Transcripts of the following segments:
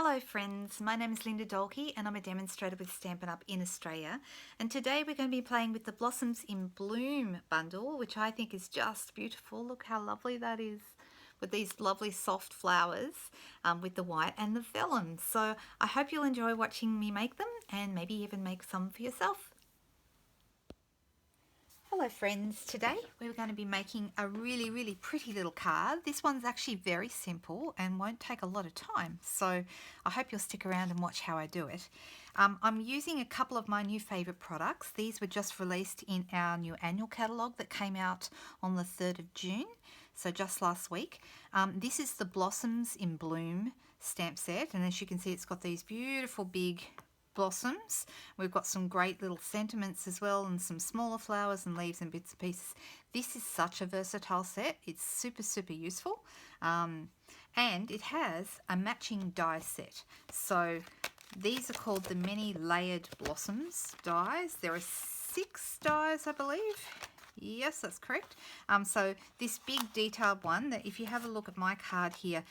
Hello friends, my name is Linda Dolke and I'm a demonstrator with Stampin' Up! In Australia, and today we're going to be playing with the Blossoms in Bloom bundle, which I think is just beautiful. Look how lovely that is with these lovely soft flowers with the white and the vellum. So I hope you'll enjoy watching me make them and maybe even make some for yourself. Hello friends, today we're going to be making a really pretty little card. This one's actually very simple and won't take a lot of time, so I hope you'll stick around and watch how I do it. I'm using a couple of my new favourite products. These were just released in our new annual catalogue that came out on the 3rd of June, so just last week. This is the Blossoms in Bloom stamp set, and as you can see it's got these beautiful big blossoms. We've got some great little sentiments as well, and some smaller flowers and leaves and bits and pieces. This is such a versatile set. It's super useful, and it has a matching die set. So these are called the many layered blossoms dies. There are 6 dies, I believe. Yes, that's correct. So this big detailed one, that if you have a look at my card here,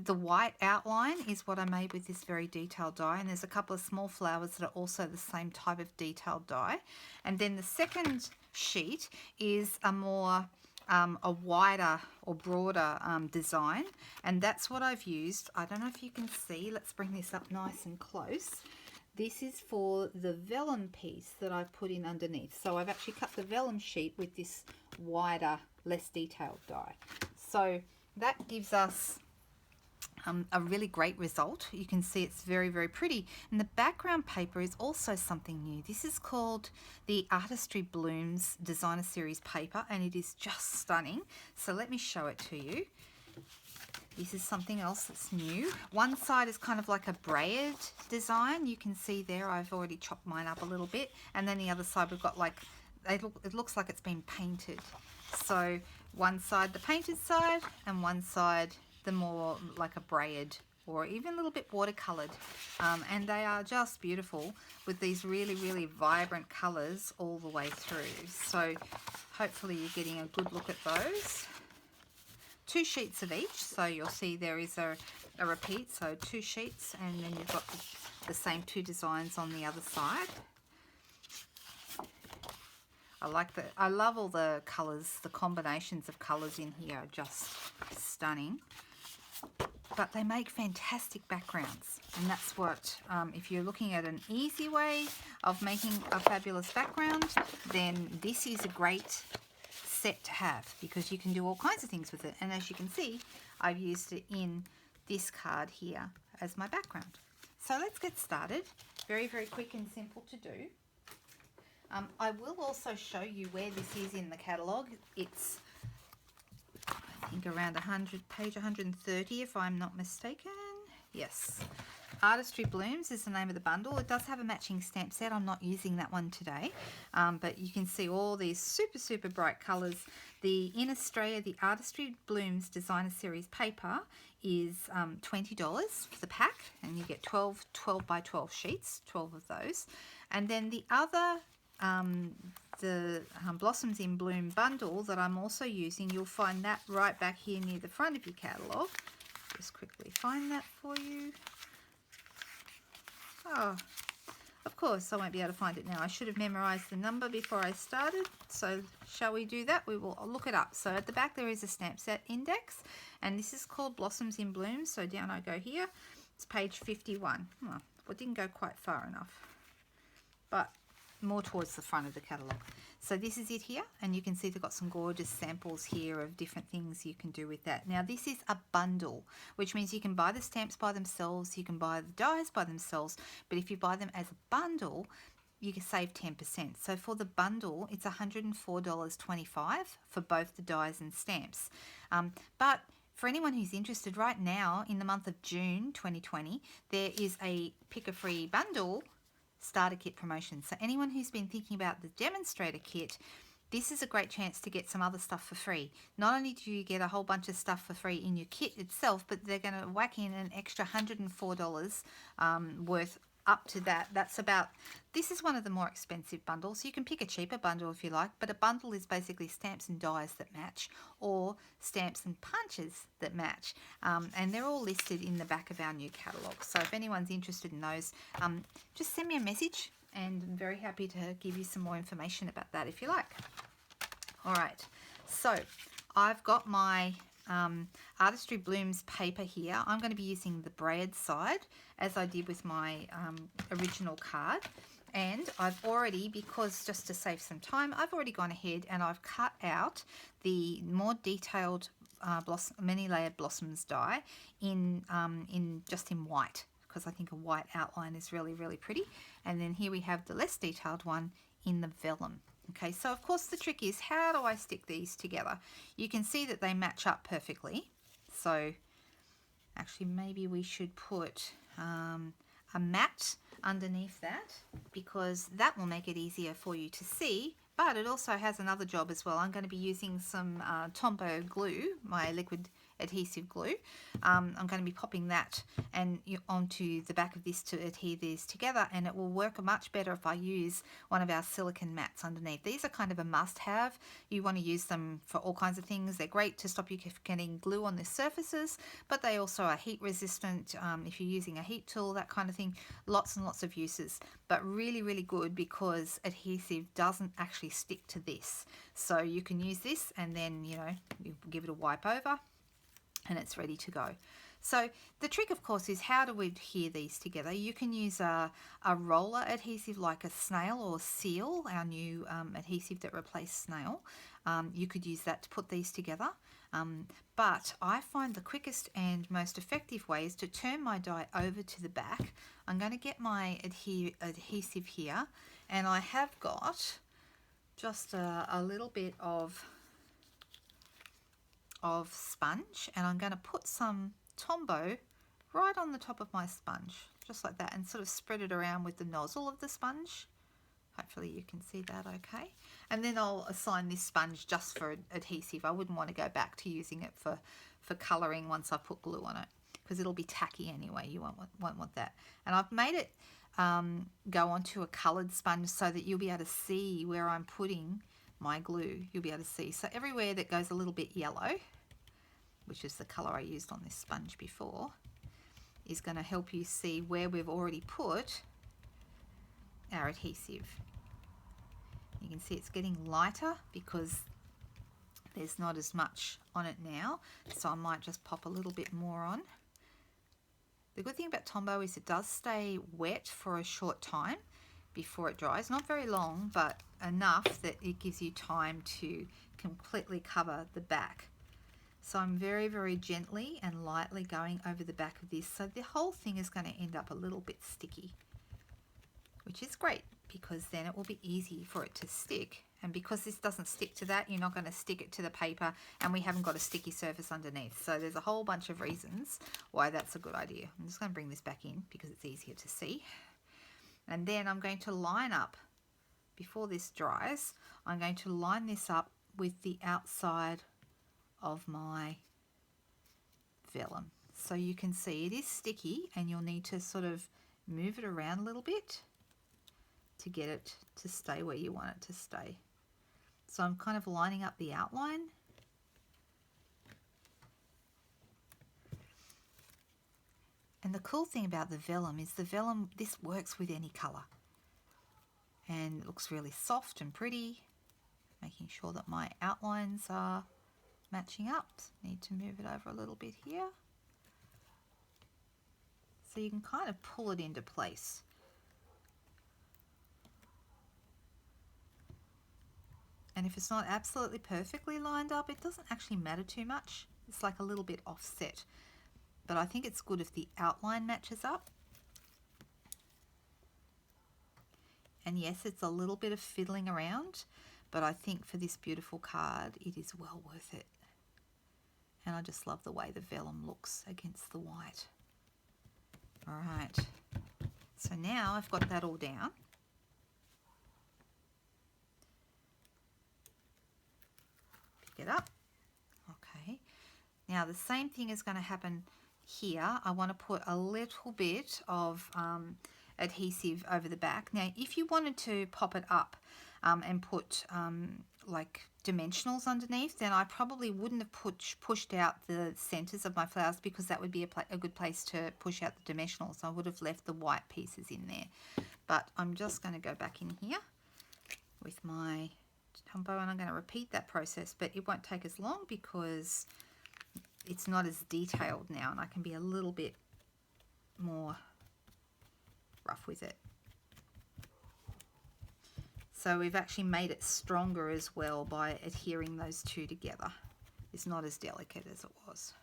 the white outline is what I made with this very detailed die, and there's a couple of small flowers that are also the same type of detailed die. And then the second sheet is a more a wider or broader design, and that's what I've used. I don't know if you can see. Let's bring this up nice and close. This is for the vellum piece that I've put in underneath. So I've actually cut the vellum sheet with this wider, less detailed die. So that gives us a really great result. You can see it's very pretty, and the background paper is also something new. This is called the Artistry Blooms Designer Series paper, and it is just stunning. So let me show it to you. This is something else that's new. One side is kind of like a braid design. You can see there I've already chopped mine up a little bit, and then the other side we've got like, it looks like it's been painted. So one side the painted side, and one side the more like a braid or even a little bit watercolored, and they are just beautiful with these really vibrant colors all the way through. So hopefully you're getting a good look at those. 2 sheets of each, so you'll see there is a repeat, so 2 sheets, and then you've got the same 2 designs on the other side. I love all the colors. The combinations of colors in here are just stunning. But they make fantastic backgrounds, and that's what, if you're looking at an easy way of making a fabulous background, then this is a great set to have, because you can do all kinds of things with it. And as you can see, I've used it in this card here as my background. So let's get started. Very quick and simple to do. I will also show you where this is in the catalogue. It's, I think, around page 130 if I'm not mistaken. Yes. Artistry Blooms is the name of the bundle. It does have a matching stamp set. I'm not using that one today, but you can see all these super bright colours. In Australia, the Artistry Blooms Designer Series paper is $20 for the pack, and you get 12 by 12 sheets, 12 of those. And then the other Blossoms in Bloom bundle that I'm also using, you'll find that right back here near the front of your catalogue. Just quickly find that for you. Oh, of course I won't be able to find it now. I should have memorized the number before I started. So shall we do that? We will look it up. So at the back there is a stamp set index, and this is called Blossoms in Bloom. So down I go here. It's page 51. Well, it didn't go quite far enough, but more towards the front of the catalogue. So this is it here, and you can see they've got some gorgeous samples here of different things you can do with that. Now this is a bundle, which means you can buy the stamps by themselves, you can buy the dies by themselves, but if you buy them as a bundle, you can save 10%. So for the bundle, it's $104.25 for both the dies and stamps. But for anyone who's interested, right now in the month of June 2020, there is a pick a free bundle starter kit promotion. So anyone who's been thinking about the demonstrator kit, this is a great chance to get some other stuff for free. Not only do you get a whole bunch of stuff for free in your kit itself, but they're going to whack in an extra $104 worth up to that, that's about, this is one of the more expensive bundles. You can pick a cheaper bundle if you like, but a bundle is basically stamps and dies that match, or stamps and punches that match. And they're all listed in the back of our new catalogue. So if anyone's interested in those, just send me a message, and I'm very happy to give you some more information about that if you like. All right, so I've got my Artistry Blooms paper here. I'm going to be using the braid side as I did with my original card, and I've already, because just to save some time, I've already gone ahead and I've cut out the more detailed many layered blossoms die in white, because I think a white outline is really, really pretty. And then here we have the less detailed one in the vellum. Okay, so of course the trick is, how do I stick these together? You can see that they match up perfectly. So actually maybe we should put a mat underneath that, because that will make it easier for you to see. But it also has another job as well. I'm going to be using some Tombow glue, my liquid adhesive glue. I'm going to be popping that and onto the back of this to adhere these together, and it will work much better if I use one of our silicone mats underneath. These are kind of a must-have. You want to use them for all kinds of things. They're great to stop you getting glue on the surfaces, but they also are heat resistant if you're using a heat tool, that kind of thing. Lots and lots of uses, but really, really good because adhesive doesn't actually stick to this. So you can use this and then, you give it a wipe over, and it's ready to go. So the trick, of course, is how do we adhere these together? You can use a roller adhesive like a snail or seal, our new adhesive that replaced snail. You could use that to put these together. But I find the quickest and most effective way is to turn my die over to the back. I'm going to get my adhesive here, and I have got just a little bit of sponge, and I'm going to put some Tombow right on the top of my sponge, just like that, and sort of spread it around with the nozzle of the sponge. Hopefully you can see that okay. And then I'll assign this sponge just for adhesive. I wouldn't want to go back to using it for colouring once I put glue on it, because it'll be tacky anyway. You won't want that. And I've made it go onto a coloured sponge so that you'll be able to see where I'm putting my glue. You'll be able to see. So everywhere that goes a little bit yellow, which is the colour I used on this sponge before, is going to help you see where we've already put our adhesive. You can see it's getting lighter because there's not as much on it now, so I might just pop a little bit more on. The good thing about Tombow is it does stay wet for a short time before it dries. Not very long, but enough that it gives you time to completely cover the back. So I'm very, very gently and lightly going over the back of this. So the whole thing is going to end up a little bit sticky, which is great because then it will be easy for it to stick. And because this doesn't stick to that, you're not going to stick it to the paper, and we haven't got a sticky surface underneath. So there's a whole bunch of reasons why that's a good idea. I'm just going to bring this back in because it's easier to see. And then I'm going to line up, before this dries, I'm going to line this up with the outside of my vellum. So you can see it is sticky, and you'll need to sort of move it around a little bit to get it to stay where you want it to stay. So I'm kind of lining up the outline. And the cool thing about the vellum is the vellum, this works with any colour. And it looks really soft and pretty. Making sure that my outlines are matching up. Need to move it over a little bit here. So you can kind of pull it into place. And if it's not absolutely perfectly lined up, it doesn't actually matter too much. It's like a little bit offset. But I think it's good if the outline matches up. And yes, it's a little bit of fiddling around, but I think for this beautiful card, it is well worth it. And I just love the way the vellum looks against the white. All right, so now I've got that all down. Pick it up. Okay, now the same thing is going to happen here. I want to put a little bit of adhesive over the back. Now, if you wanted to pop it up and put like dimensionals underneath, then I probably wouldn't have pushed out the centers of my flowers, because that would be a good place to push out the dimensionals. I would have left the white pieces in there. But I'm just going to go back in here with my Tombow, and I'm going to repeat that process, but it won't take as long because it's not as detailed now, and I can be a little bit more rough with it. So we've actually made it stronger as well by adhering those two together. It's not as delicate as it was.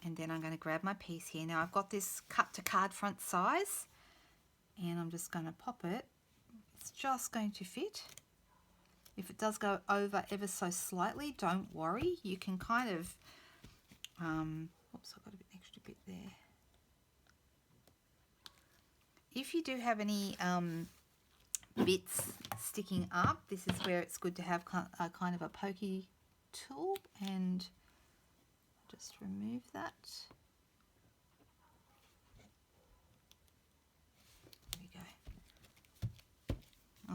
And then I'm going to grab my piece here. Now I've got this cut to card front size, and I'm just going to pop it. It's just going to fit. If it does go over ever so slightly, don't worry. You can kind of, oops, I've got an extra bit there. If you do have any bits sticking up, this is where it's good to have a kind of a pokey tool, and just remove that. There we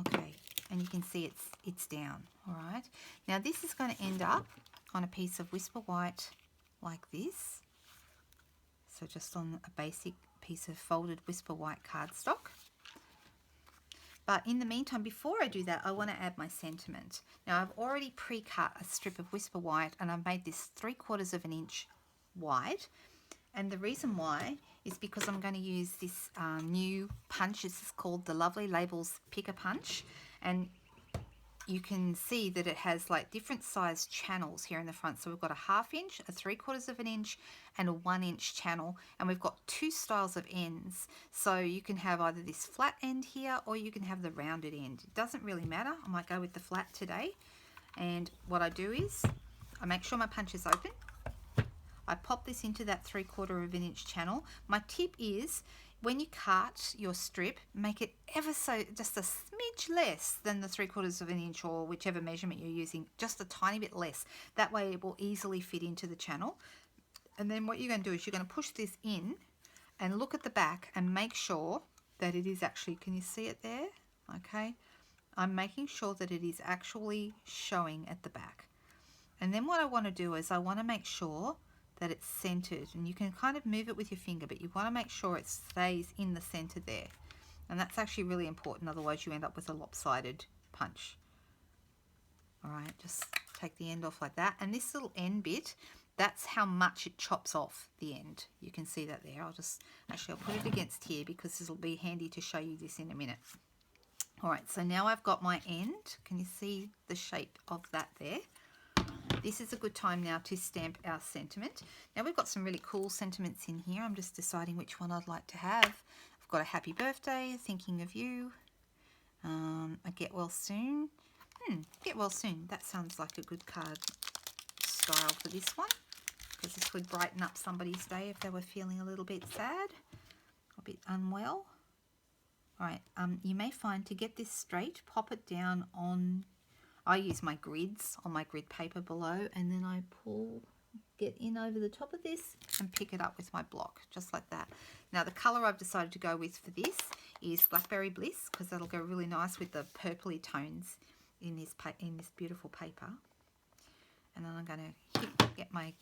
go. Okay, and you can see it's down. All right. Now this is going to end up on a piece of Whisper White like this. So just on a basic piece of folded Whisper White cardstock. But in the meantime, before I do that, I want to add my sentiment. Now I've already pre-cut a strip of Whisper White, and I've made this 3/4 of an inch wide. And the reason why is because I'm going to use this new punch. This is called the Lovely Labels Picker Punch, and you can see that it has like different size channels here in the front. So we've got a 1/2 inch, a 3/4 of an inch, and a 1 inch channel. And we've got two styles of ends. So you can have either this flat end here, or you can have the rounded end. It doesn't really matter. I might go with the flat today. And what I do is I make sure my punch is open. I pop this into that 3/4 of an inch channel. My tip is, when you cut your strip, make it ever so just a smidge less than the 3/4 of an inch, or whichever measurement you're using, just a tiny bit less. That way it will easily fit into the channel. And then what you're going to do is you're going to push this in and look at the back and make sure that it is actually, can you see it there? Okay. I'm making sure that it is actually showing at the back. And then what I want to do is I want to make sure that it's centered, and you can kind of move it with your finger, but you want to make sure it stays in the center there. And that's actually really important, otherwise you end up with a lopsided punch. All right, just take the end off like that. And this little end bit, that's how much it chops off the end. You can see that there. I'll put it against here because this will be handy to show you this in a minute. All right, so now I've got my end. Can you see the shape of that there? This is a good time now to stamp our sentiment. Now we've got some really cool sentiments in here. I'm just deciding which one I'd like to have. I've got a happy birthday, thinking of you, a get well soon. Get well soon. That sounds like a good card style for this one, because this would brighten up somebody's day if they were feeling a little bit sad, a bit unwell. All right, you may find to get this straight, pop it down on, I use my grids on my grid paper below, and then I get in over the top of this and pick it up with my block, just like that. Now the color I've decided to go with for this is Blackberry Bliss, because that'll go really nice with the purpley tones in this beautiful paper. And then I'm going to get my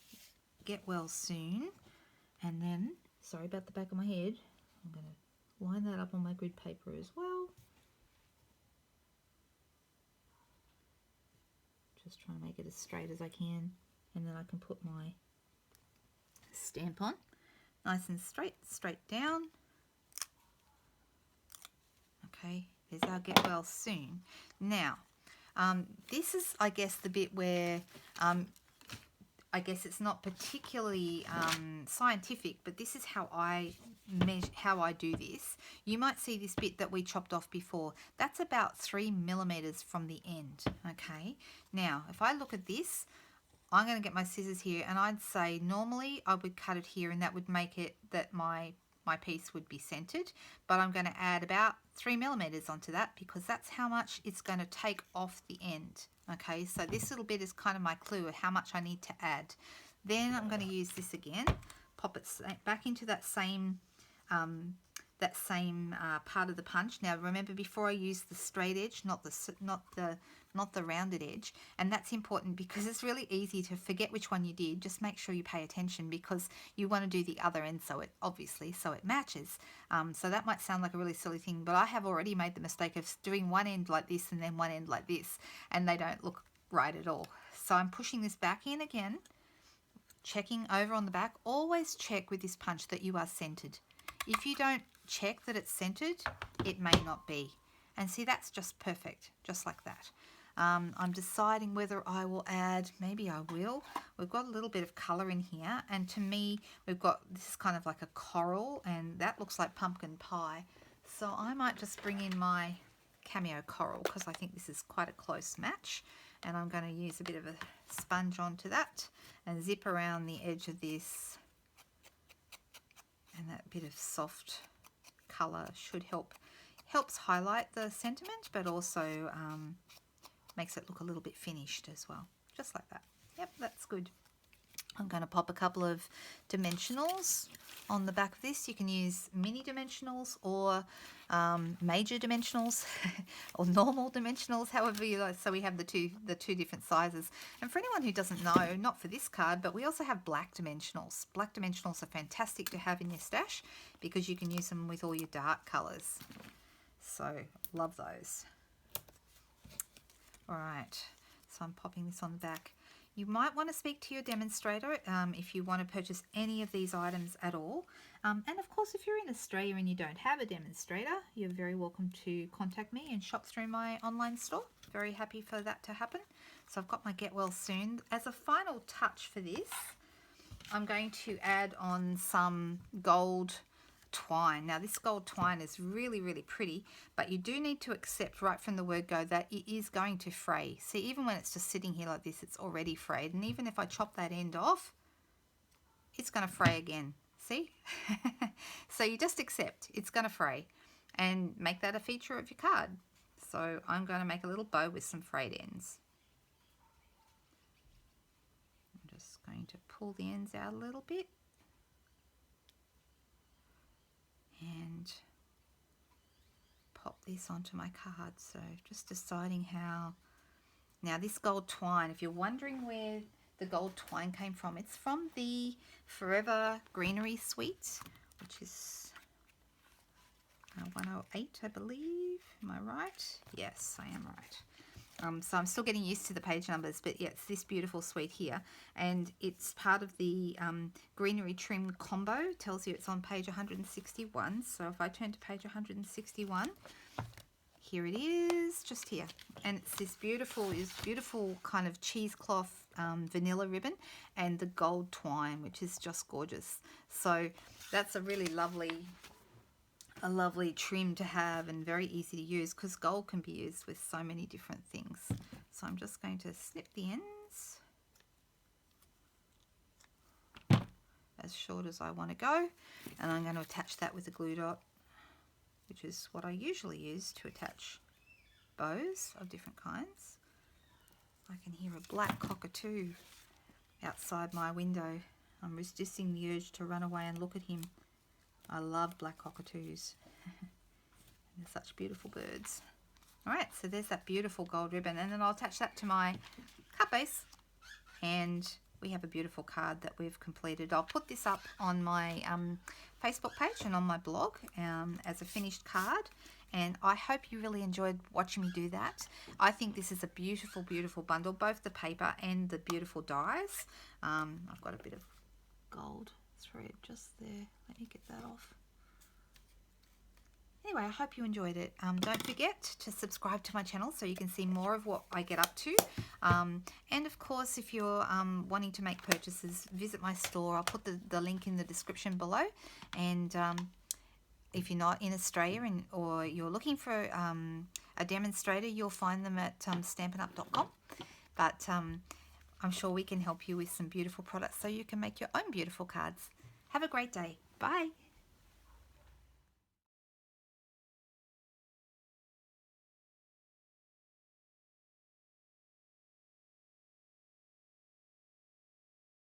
Get Well Soon, and then, sorry about the back of my head, I'm going to line that up on my grid paper as well. Just trying to make it as straight as I can, and then I can put my stamp on. Nice and straight down. Okay, there's our Get Well Soon. Now, this is, I guess, the bit where I guess it's not particularly scientific, but this is how I do this. You might see this bit that we chopped off before. That's about 3 millimeters from the end. Okay. Now, if I look at this, I'm going to get my scissors here, and I'd say normally I would cut it here, and that would make it that my piece would be centered, but I'm going to add about 3 millimeters onto that, because that's how much it's going to take off the end. Okay, so this little bit is kind of my clue of how much I need to add. Then I'm going to use this again, pop it back into that same part of the punch. Now remember, before I use the straight edge, not the rounded edge, and that's important because it's really easy to forget which one you did. Just make sure you pay attention because you want to do the other end so it matches. So that might sound like a really silly thing, but I have already made the mistake of doing one end like this and then one end like this, and they don't look right at all. So I'm pushing this back in again, checking over on the back. Always check with this punch that you are centered. If you don't check that it's centered, it may not be. And see, that's just perfect, just like that. I'm deciding whether I will add, maybe I will. We've got a little bit of colour in here, and to me, this is kind of like a coral, and that looks like pumpkin pie. So I might just bring in my cameo coral because I think this is quite a close match. And I'm going to use a bit of a sponge onto that and zip around the edge of this. And that bit of soft colour should helps highlight the sentiment, but also makes it look a little bit finished as well, just like that. Yep, that's good. I'm going to pop a couple of dimensionals on the back of this. You can use mini dimensionals or major dimensionals or normal dimensionals, however you like. So we have the two different sizes. And for anyone who doesn't know, not for this card, but we also have black dimensionals. Black dimensionals are fantastic to have in your stash because you can use them with all your dark colours. So love those. All right, so I'm popping this on the back. You might want to speak to your demonstrator if you want to purchase any of these items at all. And of course, if you're in Australia and you don't have a demonstrator, you're very welcome to contact me and shop through my online store. Very happy for that to happen. So I've got my Get Well Soon. As a final touch for this, I'm going to add on some gold twine. Now this gold twine is really, really pretty, but you do need to accept right from the word go that it is going to fray. See, even when it's just sitting here like this, it's already frayed. And even if I chop that end off, it's going to fray again. See? So you just accept it's going to fray and make that a feature of your card. So I'm going to make a little bow with some frayed ends. I'm just going to pull the ends out a little bit. And pop this onto my card. So just deciding how. Now this gold twine, if you're wondering where the gold twine came from, it's from the Forever Greenery Suite, which is 108, I believe. Am I right? Yes, I am right. So I'm still getting used to the page numbers, but yeah, it's this beautiful suite here, and it's part of the greenery trim combo. It tells you it's on page 161. So if I turn to page 161, here it is, just here, and it's this beautiful kind of cheesecloth vanilla ribbon and the gold twine, which is just gorgeous. So that's a really lovely trim to have and very easy to use because gold can be used with so many different things. So I'm just going to snip the ends as short as I want to go, and I'm going to attach that with a glue dot, which is what I usually use to attach bows of different kinds. I can hear a black cockatoo outside my window. I'm resisting the urge to run away and look at him. I love black cockatoos. They're such beautiful birds. All right, so there's that beautiful gold ribbon, and then I'll attach that to my card base, and we have a beautiful card that we've completed. I'll put this up on my Facebook page and on my blog as a finished card, and I hope you really enjoyed watching me do that. I think this is a beautiful, beautiful bundle, both the paper and the beautiful dies. I've got a bit of gold thread just there. Let me get that off. Anyway, I hope you enjoyed it. Don't forget to subscribe to my channel so you can see more of what I get up to. And of course, if you're wanting to make purchases, visit my store. I'll put the link in the description below. And if you're not in Australia or you're looking for a demonstrator, you'll find them at stampinup.com. But I'm sure we can help you with some beautiful products so you can make your own beautiful cards. Have a great day. Bye.